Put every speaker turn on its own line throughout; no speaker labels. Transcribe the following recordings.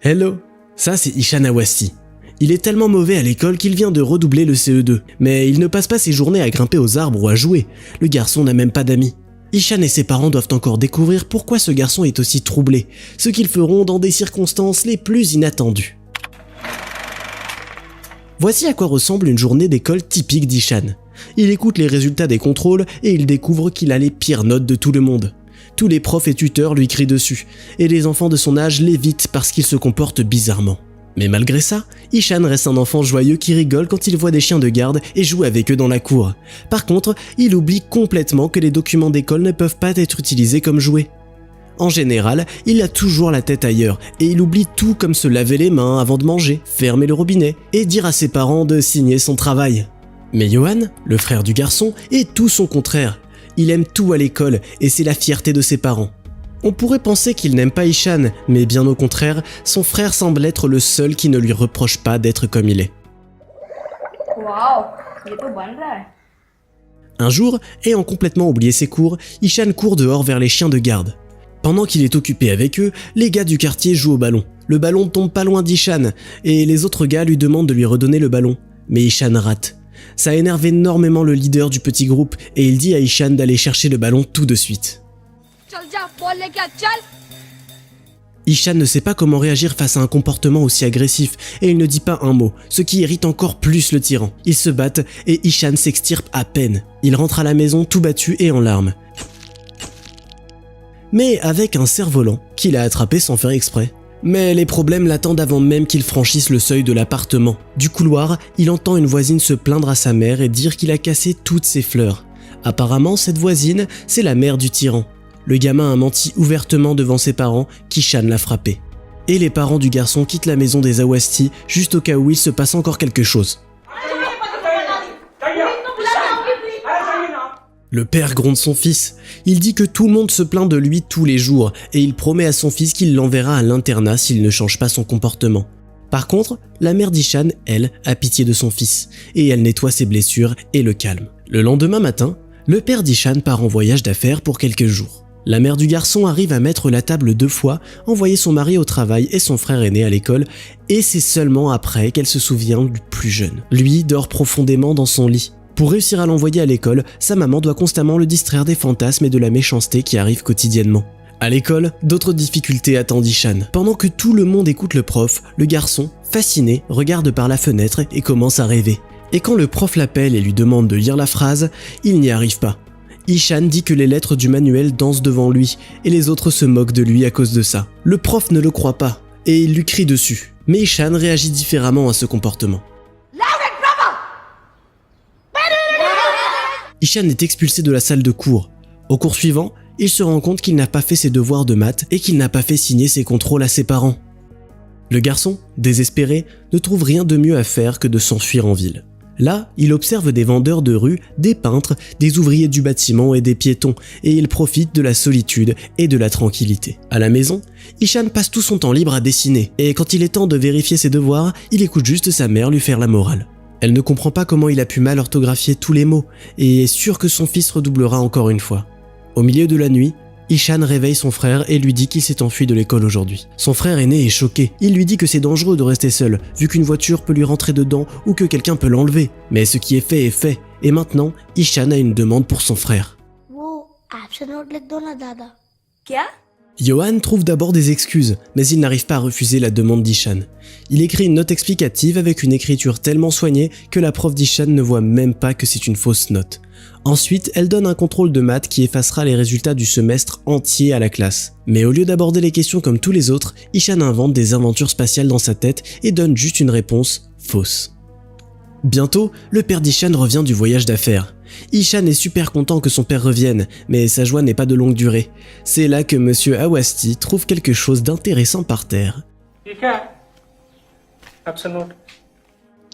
Hello, ça c'est Ishan Awasti. Il est tellement mauvais à l'école qu'il vient de redoubler le CE2, mais il ne passe pas ses journées à grimper aux arbres ou à jouer. Le garçon n'a même pas d'amis. Ishan et ses parents doivent encore découvrir pourquoi ce garçon est aussi troublé, ce qu'ils feront dans des circonstances les plus inattendues. Voici à quoi ressemble une journée d'école typique d'Ishan. Il écoute les résultats des contrôles et il découvre qu'il a les pires notes de tout le monde. Tous les profs et tuteurs lui crient dessus, et les enfants de son âge l'évitent parce qu'il se comporte bizarrement. Mais malgré ça, Ishan reste un enfant joyeux qui rigole quand il voit des chiens de garde et joue avec eux dans la cour. Par contre, il oublie complètement que les documents d'école ne peuvent pas être utilisés comme jouets. En général, il a toujours la tête ailleurs et il oublie tout comme se laver les mains avant de manger, fermer le robinet et dire à ses parents de signer son travail. Mais Johan, le frère du garçon, est tout son contraire. Il aime tout à l'école et c'est la fierté de ses parents. On pourrait penser qu'il n'aime pas Ishan, mais bien au contraire, son frère semble être le seul qui ne lui reproche pas d'être comme il est.
Wow, ये तो बन रहा है.
Un jour, ayant complètement oublié ses cours, Ishan court dehors vers les chiens de garde. Pendant qu'il est occupé avec eux, les gars du quartier jouent au ballon. Le ballon tombe pas loin d'Ishan, et les autres gars lui demandent de lui redonner le ballon. Mais Ishan rate. Ça énerve énormément le leader du petit groupe, et il dit à Ishan d'aller chercher le ballon tout de suite.
चल जा बॉल लेके आ, चल.
Ishan ne sait pas comment réagir face à un comportement aussi agressif et il ne dit pas un mot, ce qui irrite encore plus le tyran. Ils se battent et Ishan s'extirpe à peine. Il rentre à la maison tout battu et en larmes. Mais avec un cerf-volant qu'il a attrapé sans faire exprès. Mais les problèmes l'attendent avant même qu'il franchisse le seuil de l'appartement. Du couloir, il entend une voisine se plaindre à sa mère et dire qu'il a cassé toutes ses fleurs. Apparemment, cette voisine, c'est la mère du tyran. Le gamin a menti ouvertement devant ses parents qu'Ishan l'a frappé. Et les parents du garçon quittent la maison des Awasti juste au cas où il se passe encore quelque chose. Le père gronde son fils. Il dit que tout le monde se plaint de lui tous les jours et il promet à son fils qu'il l'enverra à l'internat s'il ne change pas son comportement. Par contre, la mère d'Ishan, elle, a pitié de son fils et elle nettoie ses blessures et le calme. Le lendemain matin, le père d'Ishan part en voyage d'affaires pour quelques jours. La mère du garçon arrive à mettre la table 2 fois, envoyer son mari au travail et son frère aîné à l'école, et c'est seulement après qu'elle se souvient du plus jeune. Lui dort profondément dans son lit. Pour réussir à l'envoyer à l'école, sa maman doit constamment le distraire des fantasmes et de la méchanceté qui arrivent quotidiennement. À l'école, d'autres difficultés attendent Ishan. Pendant que tout le monde écoute le prof, le garçon, fasciné, regarde par la fenêtre et commence à rêver. Et quand le prof l'appelle et lui demande de lire la phrase, il n'y arrive pas. Ishan dit que les lettres du manuel dansent devant lui et les autres se moquent de lui à cause de ça. Le prof ne le croit pas et il lui crie dessus. Mais Ishan réagit différemment à ce comportement. Ishan est expulsé de la salle de cours. Au cours suivant, il se rend compte qu'il n'a pas fait ses devoirs de maths et qu'il n'a pas fait signer ses contrôles à ses parents. Le garçon, désespéré, ne trouve rien de mieux à faire que de s'enfuir en ville. Là, il observe des vendeurs de rue, des peintres, des ouvriers du bâtiment et des piétons, et il profite de la solitude et de la tranquillité. À la maison, Ishan passe tout son temps libre à dessiner, et quand il est temps de vérifier ses devoirs, il écoute juste sa mère lui faire la morale. Elle ne comprend pas comment il a pu mal orthographier tous les mots, et est sûre que son fils redoublera encore une fois. Au milieu de la nuit, Ishan réveille son frère et lui dit qu'il s'est enfui de l'école aujourd'hui. Son frère aîné est choqué. Il lui dit que c'est dangereux de rester seul, vu qu'une voiture peut lui rentrer dedans ou que quelqu'un peut l'enlever. Mais ce qui est fait, et maintenant, Ishan a une demande pour son frère.
वो absent note लिख दो ना दादा.
क्या?
Johan trouve d'abord des excuses, mais il n'arrive pas à refuser la demande d'Ishan. Il écrit une note explicative avec une écriture tellement soignée que la prof d'Ishan ne voit même pas que c'est une fausse note. Ensuite, elle donne un contrôle de maths qui effacera les résultats du semestre entier à la classe. Mais au lieu d'aborder les questions comme tous les autres, Ishan invente des aventures spatiales dans sa tête et donne juste une réponse fausse. Bientôt, le père d'Ishan revient du voyage d'affaires. Ishan est super content que son père revienne, mais sa joie n'est pas de longue durée. C'est là que monsieur Awasti trouve quelque chose d'intéressant par terre.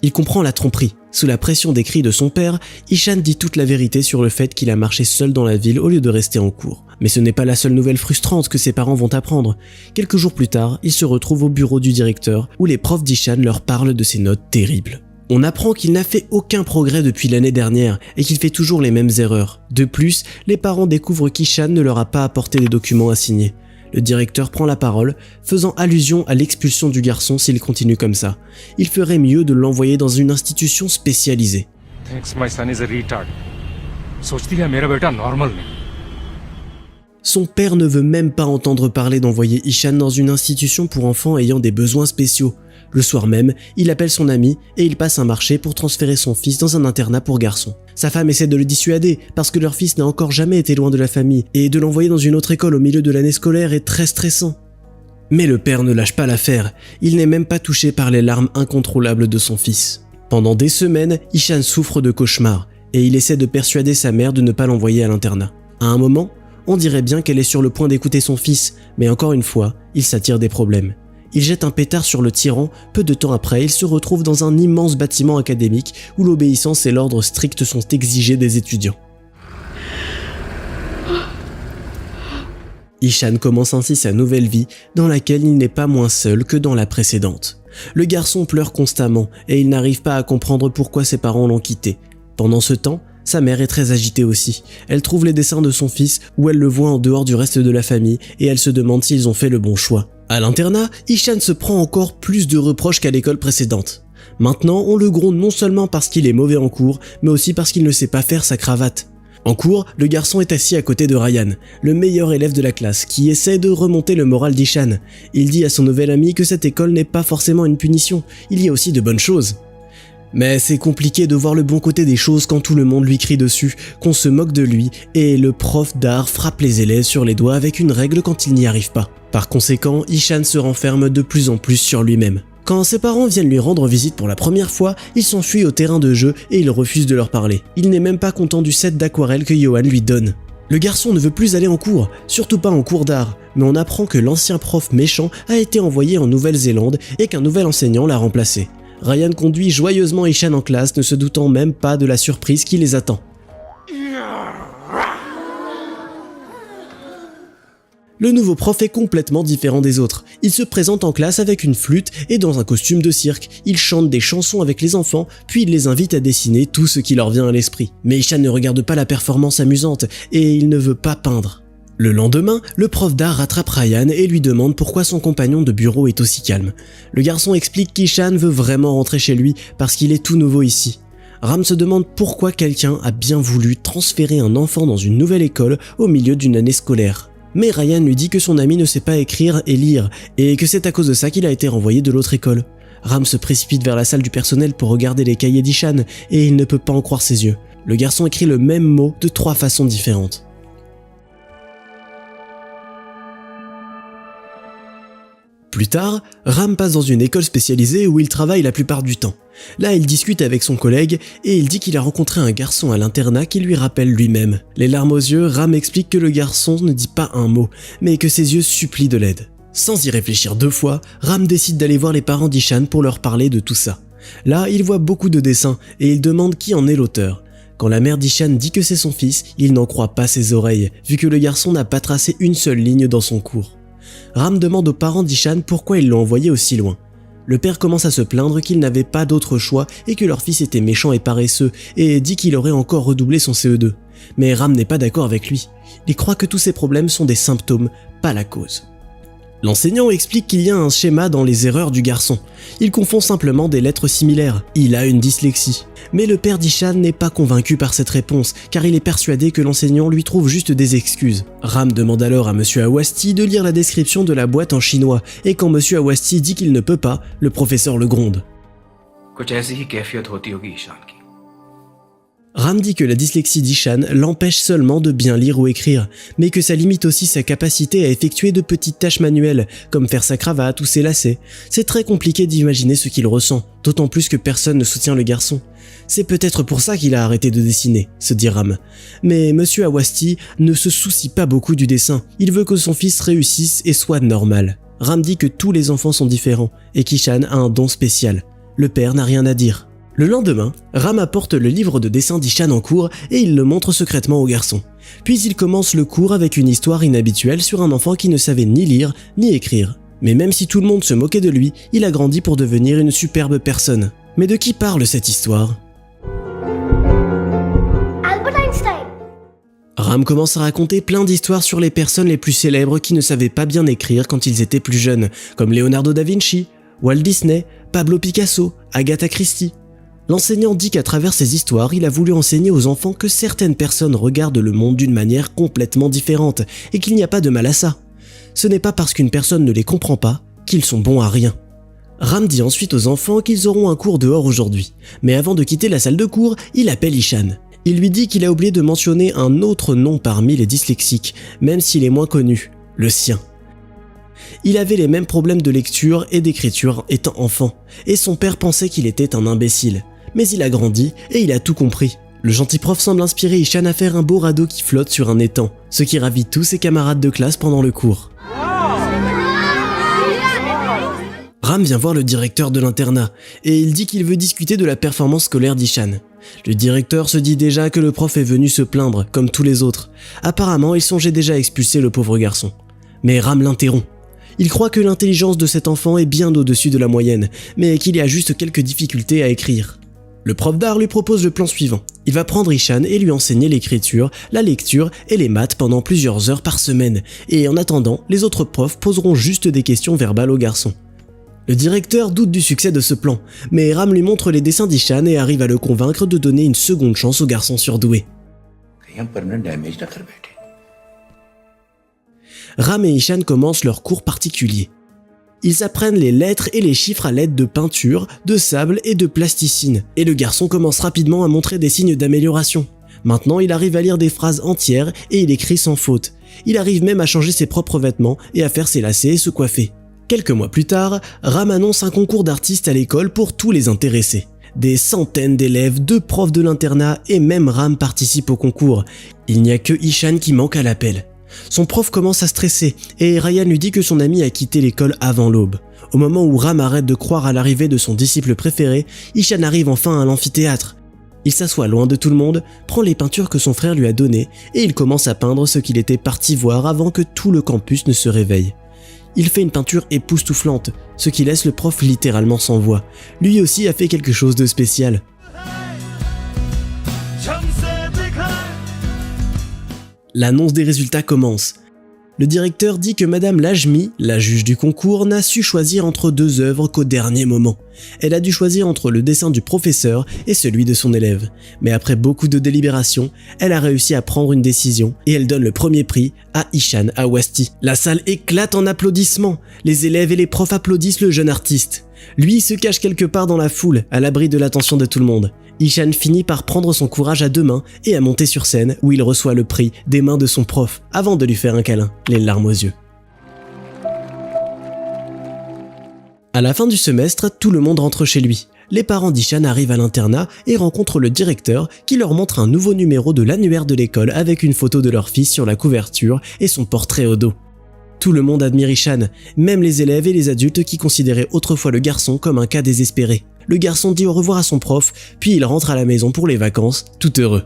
Il comprend la tromperie. Sous la pression des cris de son père, Ishan dit toute la vérité sur le fait qu'il a marché seul dans la ville au lieu de rester en cours. Mais ce n'est pas la seule nouvelle frustrante que ses parents vont apprendre. Quelques jours plus tard, il se retrouve au bureau du directeur où les profs d'Ishan leur parlent de ses notes terribles. On apprend qu'il n'a fait aucun progrès depuis l'année dernière et qu'il fait toujours les mêmes erreurs. De plus, les parents découvrent qu'Ishan ne leur a pas apporté des documents à signer. Le directeur prend la parole, faisant allusion à l'expulsion du garçon s'il continue comme ça. Il ferait mieux de l'envoyer dans une institution spécialisée.
Thinks my son is a retard. सोचती है मेरा बेटा normal नहीं.
Son père ne veut même pas entendre parler d'envoyer Ishan dans une institution pour enfants ayant des besoins spéciaux. Le soir même, il appelle son ami et il passe un marché pour transférer son fils dans un internat pour garçons. Sa femme essaie de le dissuader parce que leur fils n'a encore jamais été loin de la famille et de l'envoyer dans une autre école au milieu de l'année scolaire est très stressant. Mais le père ne lâche pas l'affaire, il n'est même pas touché par les larmes incontrôlables de son fils. Pendant des semaines, Ishan souffre de cauchemars et il essaie de persuader sa mère de ne pas l'envoyer à l'internat. À un moment, on dirait bien qu'elle est sur le point d'écouter son fils, mais encore une fois, il s'attire des problèmes. Il jette un pétard sur le tyran, peu de temps après, il se retrouve dans un immense bâtiment académique où l'obéissance et l'ordre strict sont exigés des étudiants. Ishan commence ainsi sa nouvelle vie, dans laquelle il n'est pas moins seul que dans la précédente. Le garçon pleure constamment et il n'arrive pas à comprendre pourquoi ses parents l'ont quitté. Pendant ce temps, sa mère est très agitée aussi. Elle trouve les dessins de son fils où elle le voit en dehors du reste de la famille et elle se demande s'ils ont fait le bon choix. À l'internat, Ishan se prend encore plus de reproches qu'à l'école précédente. Maintenant, on le gronde non seulement parce qu'il est mauvais en cours, mais aussi parce qu'il ne sait pas faire sa cravate. En cours, le garçon est assis à côté de Ryan, le meilleur élève de la classe, qui essaie de remonter le moral d'Ishan. Il dit à son nouvel ami que cette école n'est pas forcément une punition, il y a aussi de bonnes choses. Mais c'est compliqué de voir le bon côté des choses quand tout le monde lui crie dessus, qu'on se moque de lui, et le prof d'art frappe les élèves sur les doigts avec une règle quand ils n'y arrivent pas. Par conséquent, Ishan se renferme de plus en plus sur lui-même. Quand ses parents viennent lui rendre visite pour la première fois, il s'enfuit au terrain de jeu et il refuse de leur parler. Il n'est même pas content du set d'aquarelle que Johan lui donne. Le garçon ne veut plus aller en cours, surtout pas en cours d'art, mais on apprend que l'ancien prof méchant a été envoyé en Nouvelle-Zélande et qu'un nouvel enseignant l'a remplacé. Ryan conduit joyeusement Ishan en classe, ne se doutant même pas de la surprise qui les attend. Le nouveau prof est complètement différent des autres. Il se présente en classe avec une flûte et dans un costume de cirque. Il chante des chansons avec les enfants, puis il les invite à dessiner tout ce qui leur vient à l'esprit. Mais Ishan ne regarde pas la performance amusante et il ne veut pas peindre. Le lendemain, le prof d'art rattrape Ryan et lui demande pourquoi son compagnon de bureau est aussi calme. Le garçon explique qu'Ishan veut vraiment rentrer chez lui parce qu'il est tout nouveau ici. Ram se demande pourquoi quelqu'un a bien voulu transférer un enfant dans une nouvelle école au milieu d'une année scolaire. Mais Ryan lui dit que son ami ne sait pas écrire et lire, et que c'est à cause de ça qu'il a été renvoyé de l'autre école. Ram se précipite vers la salle du personnel pour regarder les cahiers d'Ishan, et il ne peut pas en croire ses yeux. Le garçon écrit le même mot de 3 façons différentes. Plus tard, Ram passe dans une école spécialisée où il travaille la plupart du temps. Là, il discute avec son collègue et il dit qu'il a rencontré un garçon à l'internat qui lui rappelle lui-même. Les larmes aux yeux, Ram explique que le garçon ne dit pas un mot, mais que ses yeux supplient de l'aide. Sans y réfléchir 2 fois, Ram décide d'aller voir les parents d'Ishan pour leur parler de tout ça. Là, il voit beaucoup de dessins et il demande qui en est l'auteur. Quand la mère d'Ishan dit que c'est son fils, il n'en croit pas ses oreilles, vu que le garçon n'a pas tracé une seule ligne dans son cours. Ram demande aux parents d'Ishan pourquoi ils l'ont envoyé aussi loin. Le père commence à se plaindre qu'il n'avait pas d'autre choix et que leur fils était méchant et paresseux et dit qu'il aurait encore redoublé son CE2. Mais Ram n'est pas d'accord avec lui. Il croit que tous ces problèmes sont des symptômes, pas la cause. L'enseignant explique qu'il y a un schéma dans les erreurs du garçon. Il confond simplement des lettres similaires. Il a une dyslexie. Mais le père d'Ishan n'est pas convaincu par cette réponse, car il est persuadé que l'enseignant lui trouve juste des excuses. Ram demande alors à Monsieur Awasti de lire la description de la boîte en chinois, et quand Monsieur Awasti dit qu'il ne peut pas, le professeur le gronde.
कुछ ऐसी ही कैफियत होती होगी ईशान की।
Ram dit que la dyslexie d'Ishan l'empêche seulement de bien lire ou écrire, mais que ça limite aussi sa capacité à effectuer de petites tâches manuelles, comme faire sa cravate ou ses lacets. C'est très compliqué d'imaginer ce qu'il ressent, d'autant plus que personne ne soutient le garçon. C'est peut-être pour ça qu'il a arrêté de dessiner, se dit Ram. Mais Monsieur Awasti ne se soucie pas beaucoup du dessin, il veut que son fils réussisse et soit normal. Ram dit que tous les enfants sont différents, et qu'Ishan a un don spécial. Le père n'a rien à dire. Le lendemain, Ram apporte le livre de dessin d'Ishan en cours et il le montre secrètement au garçon. Puis il commence le cours avec une histoire inhabituelle sur un enfant qui ne savait ni lire ni écrire. Mais même si tout le monde se moquait de lui, il a grandi pour devenir une superbe personne. Mais de qui parle cette histoire ?
Albert Einstein.
Ram commence à raconter plein d'histoires sur les personnes les plus célèbres qui ne savaient pas bien écrire quand ils étaient plus jeunes, comme Leonardo da Vinci, Walt Disney, Pablo Picasso, Agatha Christie. L'enseignant dit qu'à travers ces histoires, il a voulu enseigner aux enfants que certaines personnes regardent le monde d'une manière complètement différente et qu'il n'y a pas de mal à ça. Ce n'est pas parce qu'une personne ne les comprend pas qu'ils sont bons à rien. Ram dit ensuite aux enfants qu'ils auront un cours dehors aujourd'hui, mais avant de quitter la salle de cours, il appelle Ishan. Il lui dit qu'il a oublié de mentionner un autre nom parmi les dyslexiques, même s'il est moins connu, le sien. Il avait les mêmes problèmes de lecture et d'écriture étant enfant, et son père pensait qu'il était un imbécile. Mais il a grandi et il a tout compris. Le gentil prof semble inspirer Ishan à faire un beau radeau qui flotte sur un étang, ce qui ravit tous ses camarades de classe pendant le cours. Ram vient voir le directeur de l'internat, et il dit qu'il veut discuter de la performance scolaire d'Ishan. Le directeur se dit déjà que le prof est venu se plaindre, comme tous les autres. Apparemment, il songeait déjà à expulser le pauvre garçon. Mais Ram l'interrompt. Il croit que l'intelligence de cet enfant est bien au-dessus de la moyenne, mais qu'il y a juste quelques difficultés à écrire. Le prof d'art lui propose le plan suivant. Il va prendre Ishan et lui enseigner l'écriture, la lecture et les maths pendant plusieurs heures par semaine, et en attendant, les autres profs poseront juste des questions verbales au garçon. Le directeur doute du succès de ce plan, mais Ram lui montre les dessins d'Ishan et arrive à le convaincre de donner une seconde chance au garçon surdoué. Ram et Ishan commencent leur cours particulier. Ils apprennent les lettres et les chiffres à l'aide de peinture, de sable et de plasticine, et le garçon commence rapidement à montrer des signes d'amélioration. Maintenant, il arrive à lire des phrases entières et il écrit sans faute. Il arrive même à changer ses propres vêtements et à faire ses lacets et se coiffer. Quelques mois plus tard, Ram annonce un concours d'artistes à l'école pour tous les intéressés. Des centaines d'élèves, de profs de l'internat et même Ram participent au concours. Il n'y a que Ishan qui manque à l'appel. Son prof commence à stresser et Ryan lui dit que son ami a quitté l'école avant l'aube. Au moment où Ram arrête de croire à l'arrivée de son disciple préféré, Ishan arrive enfin à l'amphithéâtre. Il s'assoit loin de tout le monde, prend les peintures que son frère lui a données et il commence à peindre ce qu'il était parti voir avant que tout le campus ne se réveille. Il fait une peinture époustouflante, ce qui laisse le prof littéralement sans voix. Lui aussi a fait quelque chose de spécial. L'annonce des résultats commence. Le directeur dit que Madame Lajmi, la juge du concours, n'a su choisir entre deux œuvres qu'au dernier moment. Elle a dû choisir entre le dessin du professeur et celui de son élève. Mais après beaucoup de délibération, elle a réussi à prendre une décision et elle donne le premier prix à Ishan Awasti. La salle éclate en applaudissements. Les élèves et les profs applaudissent le jeune artiste. Lui se cache quelque part dans la foule, à l'abri de l'attention de tout le monde. Ishan finit par prendre son courage à deux mains et à monter sur scène où il reçoit le prix des mains de son prof avant de lui faire un câlin, les larmes aux yeux. À la fin du semestre, tout le monde rentre chez lui. Les parents d'Ishan arrivent à l'internat et rencontrent le directeur qui leur montre un nouveau numéro de l'annuaire de l'école avec une photo de leur fils sur la couverture et son portrait au dos. Tout le monde admire Ishan, même les élèves et les adultes qui considéraient autrefois le garçon comme un cas désespéré. Le garçon dit au revoir à son prof, puis il rentre à la maison pour les vacances, tout heureux.